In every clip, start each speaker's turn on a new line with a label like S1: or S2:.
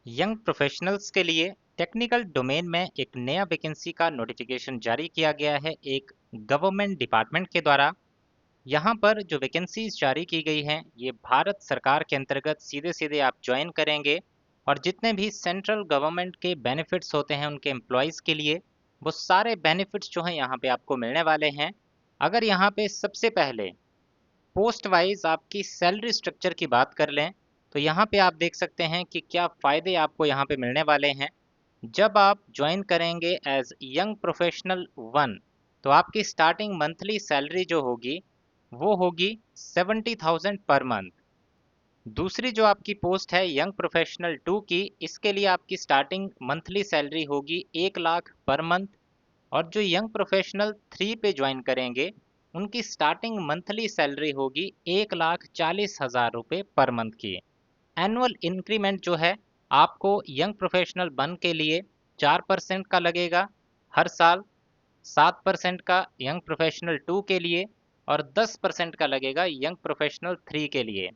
S1: Young professionals के लिए technical domain में एक नया वैकेंसी का नोटिफिकेशन जारी किया गया है एक गवर्नमेंट डिपार्टमेंट के द्वारा। यहाँ पर जो वैकेंसीज जारी की गई हैं ये भारत सरकार के अंतर्गत सीधे सीधे आप ज्वाइन करेंगे और जितने भी सेंट्रल गवर्नमेंट के बेनिफिट्स होते हैं उनके एम्प्लॉयज़ के लिए वो सारे बेनिफिट्स जो हैं यहाँ पे आपको मिलने वाले हैं। अगर यहाँ पे सबसे पहले पोस्ट वाइज आपकी सैलरी स्ट्रक्चर की बात कर लें तो यहाँ पे आप देख सकते हैं कि क्या फ़ायदे आपको यहाँ पे मिलने वाले हैं। जब आप ज्वाइन करेंगे एज यंग प्रोफेशनल वन तो आपकी स्टार्टिंग मंथली सैलरी जो होगी वो होगी 70,000 पर मंथ। दूसरी जो आपकी पोस्ट है यंग प्रोफेशनल टू की, इसके लिए आपकी स्टार्टिंग मंथली सैलरी होगी 1 लाख पर मंथ। और जो यंग प्रोफेशनल थ्री पे ज्वाइन करेंगे उनकी स्टार्टिंग मंथली सैलरी होगी 1,40,000 रुपये पर मंथ की। एनुअल इंक्रीमेंट जो है आपको यंग प्रोफेशनल वन के लिए 4% का लगेगा हर साल, 7% का यंग प्रोफेशनल टू के लिए और 10% का लगेगा यंग प्रोफेशनल थ्री के लिए।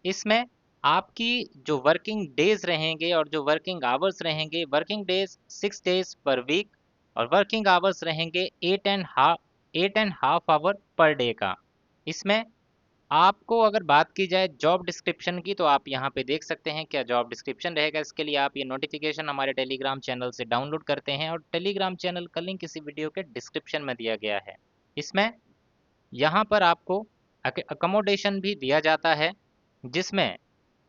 S1: इसमें आपकी जो वर्किंग डेज रहेंगे और जो वर्किंग आवर्स रहेंगे, वर्किंग डेज 6 डेज पर वीक और वर्किंग आवर्स रहेंगे 8.5 आवर पर डे का। इसमें आपको अगर बात की जाए जॉब डिस्क्रिप्शन की तो आप यहाँ पे देख सकते हैं क्या जॉब डिस्क्रिप्शन रहेगा। इसके लिए आप ये नोटिफिकेशन हमारे टेलीग्राम चैनल से डाउनलोड करते हैं और टेलीग्राम चैनल का लिंक इसी वीडियो के डिस्क्रिप्शन में दिया गया है। इसमें यहाँ पर आपको अकोमोडेशन भी दिया जाता है जिसमें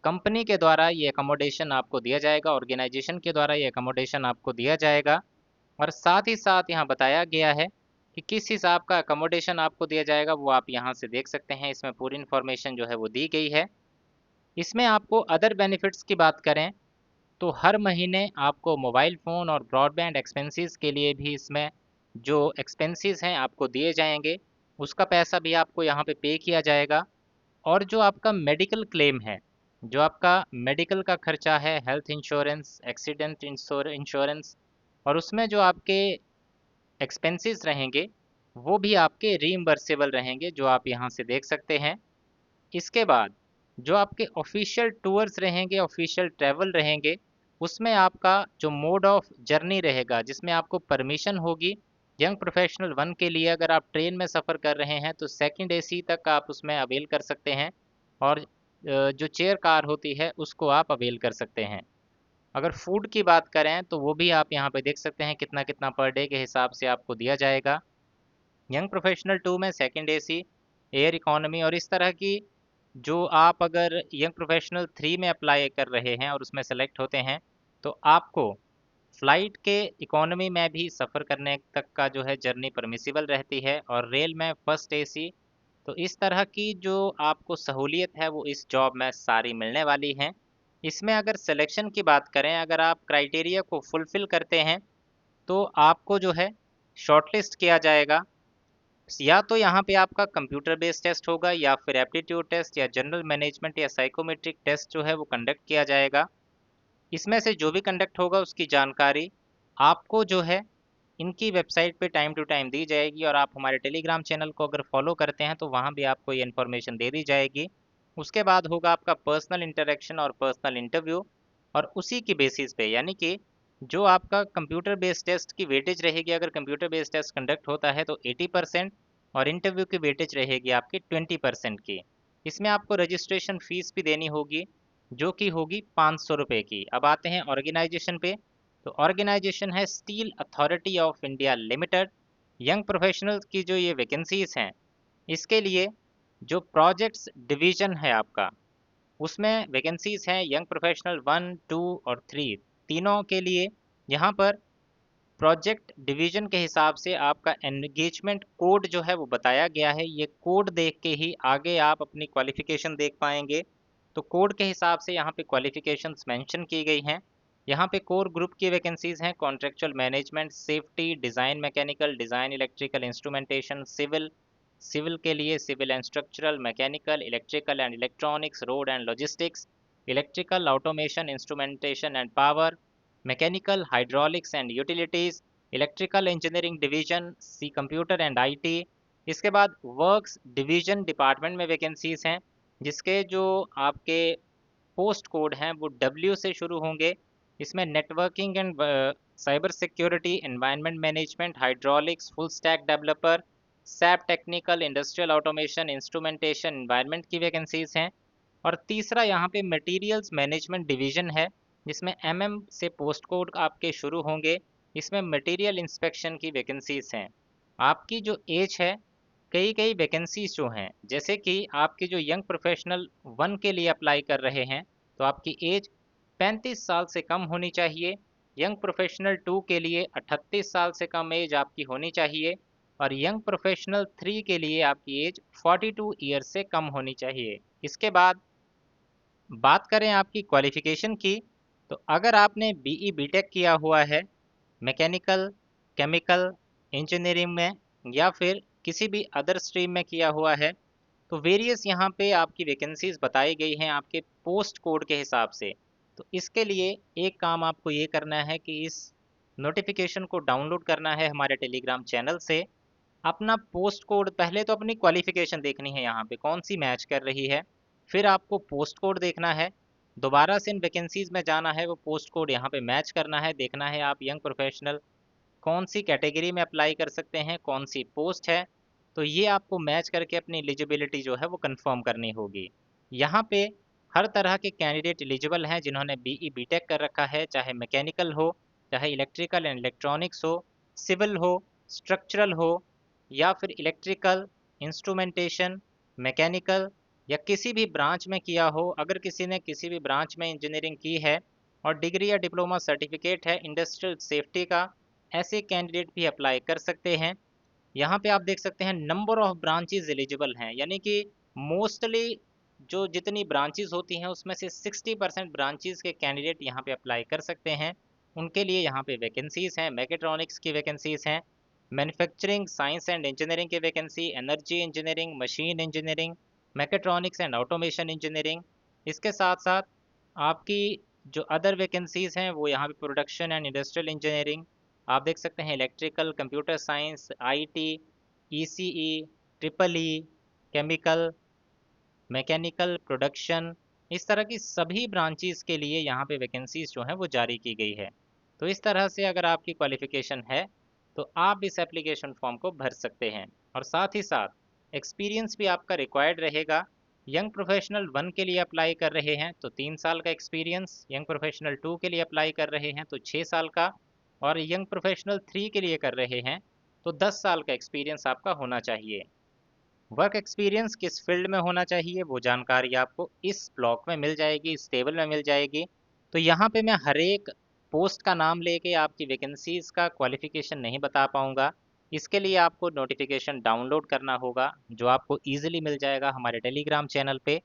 S1: कंपनी के द्वारा ये अकोमोडेशन आपको दिया जाएगा, ऑर्गेनाइजेशन के द्वारा ये अकोमोडेशन आपको दिया जाएगा। और साथ ही साथ यहाँ बताया गया है कि किस हिसाब का अकोमोडेशन आपको दिया जाएगा वो आप यहाँ से देख सकते हैं। इसमें पूरी इन्फॉर्मेशन जो है वो दी गई है। इसमें आपको अदर बेनिफिट्स की बात करें तो हर महीने आपको मोबाइल फ़ोन और ब्रॉडबैंड एक्सपेंसेस के लिए भी इसमें जो एक्सपेंसेस हैं आपको दिए जाएंगे, उसका पैसा भी आपको यहाँ पे पे किया जाएगा। और जो आपका मेडिकल क्लेम है, जो आपका मेडिकल का खर्चा है, हेल्थ इंश्योरेंस, एक्सीडेंट इंश्योरेंस और उसमें जो आपके एक्सपेंसेस रहेंगे वो भी आपके रीइम्बर्सेबल रहेंगे जो आप यहाँ से देख सकते हैं। इसके बाद जो आपके ऑफिशियल टूर्स रहेंगे, ऑफिशियल ट्रैवल रहेंगे, उसमें आपका जो मोड ऑफ जर्नी रहेगा जिसमें आपको परमिशन होगी यंग प्रोफेशनल वन के लिए अगर आप ट्रेन में सफ़र कर रहे हैं तो सेकंड एसी तक आप उसमें अवेल कर सकते हैं और जो चेयर कार होती है उसको आप अवेल कर सकते हैं। अगर फूड की बात करें तो वो भी आप यहाँ पे देख सकते हैं कितना कितना पर डे के हिसाब से आपको दिया जाएगा। यंग प्रोफेशनल टू में सेकंड एसी, एयर इकोनॉमी और इस तरह की जो आप अगर यंग प्रोफेशनल थ्री में अप्लाई कर रहे हैं और उसमें सेलेक्ट होते हैं तो आपको फ़्लाइट के इकोनॉमी में भी सफ़र करने तक का जो है जर्नी परमिसिबल रहती है और रेल में फर्स्ट एसी। तो इस तरह की जो आपको सहूलियत है वो इस जॉब में सारी मिलने वाली हैं। इसमें अगर सिलेक्शन की बात करें, अगर आप क्राइटेरिया को फुलफ़िल करते हैं तो आपको जो है शॉर्टलिस्ट किया जाएगा। या तो यहाँ पे आपका कंप्यूटर बेस्ड टेस्ट होगा या फिर एप्टीट्यूड टेस्ट या जनरल मैनेजमेंट या साइकोमेट्रिक टेस्ट जो है वो कंडक्ट किया जाएगा। इसमें से जो भी कंडक्ट होगा उसकी जानकारी आपको जो है इनकी वेबसाइट पे टाइम टू टाइम दी जाएगी और आप हमारे टेलीग्राम चैनल को अगर फॉलो करते हैं तो वहाँ भी आपको ये इन्फॉर्मेशन दे दी जाएगी। उसके बाद होगा आपका पर्सनल इंटरेक्शन और पर्सनल इंटरव्यू और उसी की बेसिस पे यानी कि जो आपका कंप्यूटर बेस्ड टेस्ट की वेटेज रहेगी, अगर कंप्यूटर बेस्ड टेस्ट कंडक्ट होता है तो 80% और इंटरव्यू की वेटेज रहेगी आपकी 20% की। इसमें आपको रजिस्ट्रेशन फ़ीस भी देनी होगी जो कि होगी 500 रुपये की। अब आते हैं ऑर्गेनाइजेशन पे, तो ऑर्गेनाइजेशन है steel authority of India limited. Young professionals की जो ये वैकेंसीज हैं इसके लिए जो प्रोजेक्ट्स डिवीज़न है आपका उसमें वैकेंसीज हैं यंग प्रोफेशनल वन टू और थ्री तीनों के लिए। यहाँ पर प्रोजेक्ट डिवीज़न के हिसाब से आपका एंगेजमेंट कोड जो है वो बताया गया है। ये कोड देख के ही आगे आप अपनी क्वालिफ़िकेशन देख पाएंगे। तो कोड के हिसाब से यहाँ पे क्वालिफ़िकेशंस मेंशन की गई हैं। यहाँ पे कोर ग्रुप की वैकेंसीज हैं contractual management, safety, design mechanical, design electrical instrumentation, civil, civil के लिए civil and structural, mechanical, electrical and electronics, road and logistics, electrical, automation, instrumentation and power, mechanical, hydraulics and utilities, electrical engineering division, C computer and IT. इसके बाद works division department में vacancies हैं जिसके जो आपके post code हैं वो W से शुरू होंगे इसमें networking and cyber security, environment management, hydraulics, full stack developer, SAP technical, industrial automation, instrumentation, environment की वैकेंसीज हैं। और तीसरा यहाँ पे मटेरियल्स मैनेजमेंट डिवीजन है, जिसमें एमएम से पोस्ट कोड आपके शुरू होंगे। इसमें मटेरियल इंस्पेक्शन की वैकेंसीज हैं। आपकी जो एज है, कई कई वैकेंसीज जो हैं, जैसे कि आपके जो यंग प्रोफेशनल 1 के लिए अप्लाई कर रहे हैं, तो आपकी एज 35 साल से कम होनी चाहिए। यंग प्रोफेशनल 2 के लिए 38 साल से कम एज आपकी होनी चाहिए। और यंग प्रोफेशनल 3 के लिए आपकी एज 42 ईयर से कम होनी चाहिए। इसके बाद बात करें आपकी क्वालिफिकेशन की, तो अगर आपने बीई बीटेक किया हुआ है मैकेनिकल, केमिकल, इंजीनियरिंग में, या फिर किसी भी अदर स्ट्रीम में किया हुआ है, तो वेरियस यहाँ पे आपकी वैकेंसीज बताई गई हैं आपके पोस्ट कोड के हिसाब से। तो इसके लिए एक काम आपको ये करना है कि इस नोटिफिकेशन को डाउनलोड करना है हमारे टेलीग्राम चैनल से। अपना पोस्ट कोड, पहले तो अपनी क्वालिफिकेशन देखनी है यहाँ पे कौन सी मैच कर रही है, फिर आपको पोस्ट कोड देखना है, दोबारा से इन वैकेंसीज में जाना है, वो पोस्ट कोड यहाँ पे मैच करना है, देखना है आप यंग प्रोफेशनल कौन सी कैटेगरी में अप्लाई कर सकते हैं, कौन सी पोस्ट है। तो ये आपको मैच करके अपनी एलिजिबिलिटी जो है वो कंफर्म करनी होगी। यहाँ पे हर तरह के कैंडिडेट एलिजिबल हैं जिन्होंने बीई बीटेक कर रखा है, चाहे मैकेनिकल हो, चाहे इलेक्ट्रिकल एंड इलेक्ट्रॉनिक्स हो, सिविल हो, स्ट्रक्चरल हो, या फिर इलेक्ट्रिकल, इंस्ट्रूमेंटेशन, मैकेनिकल, या किसी भी ब्रांच में किया हो। अगर किसी ने किसी भी ब्रांच में इंजीनियरिंग की है और डिग्री या डिप्लोमा सर्टिफिकेट है इंडस्ट्रियल सेफ्टी का, ऐसे कैंडिडेट भी अप्लाई कर सकते हैं। यहाँ पे आप देख सकते हैं नंबर ऑफ ब्रांचेज एलिजिबल हैं, यानी कि मोस्टली जो जितनी ब्रांचेज होती हैं उसमें से 60% ब्रांचेज के कैंडिडेट यहाँ पे अप्लाई कर सकते हैं। उनके लिए यहाँ पे वैकेंसीज हैं, मैकेट्रॉनिक्स की वैकेंसीज हैं, मैन्युफैक्चरिंग साइंस एंड इंजीनियरिंग की vacancy, energy engineering, machine engineering, mechatronics and automation engineering. इसके साथ साथ आपकी जो अदर वैकेंसीज हैं वो यहाँ पे प्रोडक्शन एंड इंडस्ट्रियल इंजीनियरिंग, आप देख सकते हैं electrical, computer science, IT, ECE, triple E, chemical, mechanical, production, इस तरह की सभी ब्रांचेस के लिए यहाँ पे वैकेंसीज जो हैं वो जारी की गई है। तो इस तरह से अगर आपकी क्वालिफिकेशन है तो आप इस एप्लीकेशन फॉर्म को भर सकते हैं। और साथ ही साथ एक्सपीरियंस भी आपका रिक्वायर्ड रहेगा। यंग प्रोफेशनल 1 के लिए अप्लाई कर रहे हैं तो 3 साल का एक्सपीरियंस, यंग प्रोफेशनल 2 के लिए अप्लाई कर रहे हैं तो 6 साल का, और यंग प्रोफेशनल 3 के लिए कर रहे हैं तो 10 साल का एक्सपीरियंस आपका होना चाहिए। वर्क एक्सपीरियंस किस फील्ड में होना चाहिए वो जानकारी आपको इस ब्लॉक में मिल जाएगी, इस टेबल में मिल जाएगी। तो यहाँ पे मैं हर एक पोस्ट का नाम लेके आपकी वैकेंसीज का क्वालिफिकेशन नहीं बता पाऊँगा। इसके लिए आपको नोटिफिकेशन डाउनलोड करना होगा, जो आपको ईजिली मिल जाएगा हमारे टेलीग्राम चैनल पे।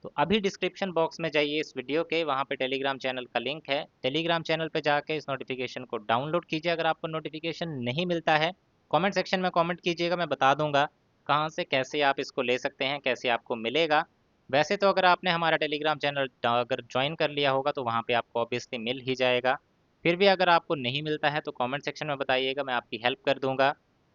S1: तो अभी डिस्क्रिप्शन बॉक्स में जाइए इस वीडियो के, वहाँ पे टेलीग्राम चैनल का लिंक है, टेलीग्राम चैनल पे जाके इस नोटिफिकेशन को डाउनलोड कीजिए। अगर आपको नोटिफिकेशन नहीं मिलता है, कमेंट सेक्शन में कमेंट कीजिएगा, मैं बता दूंगा कहाँ से कैसे आप इसको ले सकते हैं, कैसे आपको मिलेगा। वैसे तो अगर आपने हमारा टेलीग्राम चैनल अगर ज्वाइन कर लिया होगा तो वहाँ पे आपको ऑब्वियसली मिल ही जाएगा। फिर भी अगर आपको नहीं मिलता है तो कमेंट सेक्शन में बताइएगा, मैं आपकी हेल्प कर दूंगा।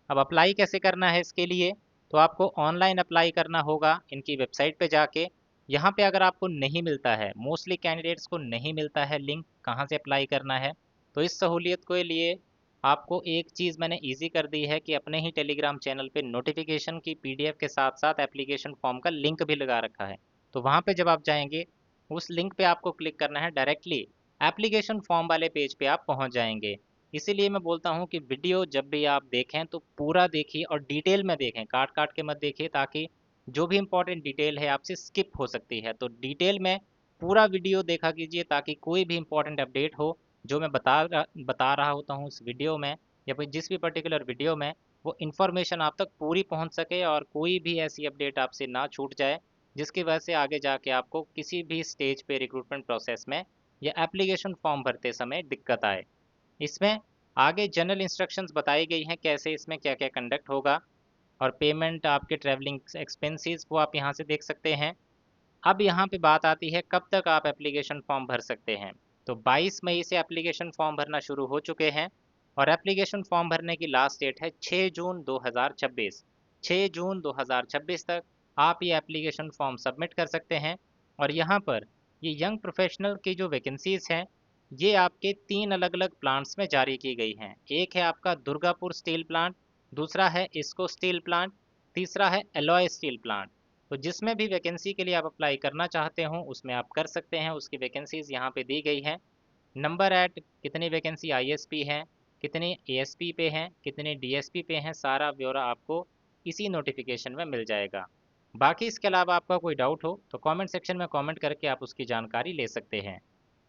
S1: अब अप्लाई कैसे करना है इसके लिए, तो आपको ऑनलाइन अप्लाई करना होगा इनकी वेबसाइट पे जाके। यहाँ पे अगर आपको नहीं मिलता है, मोस्टली कैंडिडेट्स को नहीं मिलता है लिंक कहाँ से अप्लाई करना है, तो इस सहूलियत के लिए आपको एक चीज़ मैंने इजी कर दी है कि अपने ही टेलीग्राम चैनल पे नोटिफिकेशन की पीडीएफ के साथ साथ एप्लीकेशन फॉर्म का लिंक भी लगा रखा है। तो वहाँ पे जब आप जाएंगे उस लिंक पे आपको क्लिक करना है, डायरेक्टली एप्लीकेशन फॉर्म वाले पेज पे आप पहुँच जाएंगे। इसीलिए मैं बोलता हूँ कि वीडियो जब भी आप देखें तो पूरा देखिए और डिटेल में देखें, काट काट के मत देखिए, ताकि जो भी इंपॉर्टेंट डिटेल है आपसे स्किप हो सकती है। तो डिटेल में पूरा वीडियो देखा कीजिए ताकि कोई भी इंपॉर्टेंट अपडेट हो जो मैं बता रहा होता हूँ इस वीडियो में, या फिर जिस भी पर्टिकुलर वीडियो में, वो इन्फॉर्मेशन आप तक पूरी पहुँच सके और कोई भी ऐसी अपडेट आपसे ना छूट जाए जिसकी वजह से आगे जाके आपको किसी भी स्टेज पे रिक्रूटमेंट प्रोसेस में या एप्लीकेशन फॉर्म भरते समय दिक्कत आए। इसमें आगे जनरल इंस्ट्रक्शंस बताई गई हैं कैसे इसमें क्या क्या कंडक्ट होगा, और पेमेंट आपके ट्रैवलिंग एक्सपेंसेस वो आप यहाँ से देख सकते हैं। अब यहाँ पे बात आती है कब तक आप एप्लीकेशन फॉर्म भर सकते हैं। तो 22 मई से एप्लीकेशन फॉर्म भरना शुरू हो चुके हैं, और एप्लीकेशन फॉर्म भरने की लास्ट डेट है 6 जून 2026। 6 जून 2026 तक आप ये एप्लीकेशन फॉर्म सबमिट कर सकते हैं। और यहाँ पर ये यंग प्रोफेशनल की जो वैकेंसीज हैं ये आपके 3 अलग-अलग प्लांट्स में जारी की गई हैं। एक है आपका दुर्गापुर स्टील प्लांट, दूसरा है इस्को स्टील प्लांट, तीसरा है एलॉय स्टील प्लांट। तो जिसमें भी वैकेंसी के लिए आप अप्लाई करना चाहते हो उसमें आप कर सकते हैं। उसकी वैकेंसीज़ यहाँ पे दी गई हैं। नंबर एट कितनी वैकेंसी आईएसपी है, कितनी एएसपी पे हैं, कितनी डीएसपी पे हैं, सारा ब्यौरा आपको इसी नोटिफिकेशन में मिल जाएगा। बाकी इसके अलावा आपका कोई डाउट हो तो कमेंट सेक्शन में कमेंट करके आप उसकी जानकारी ले सकते हैं।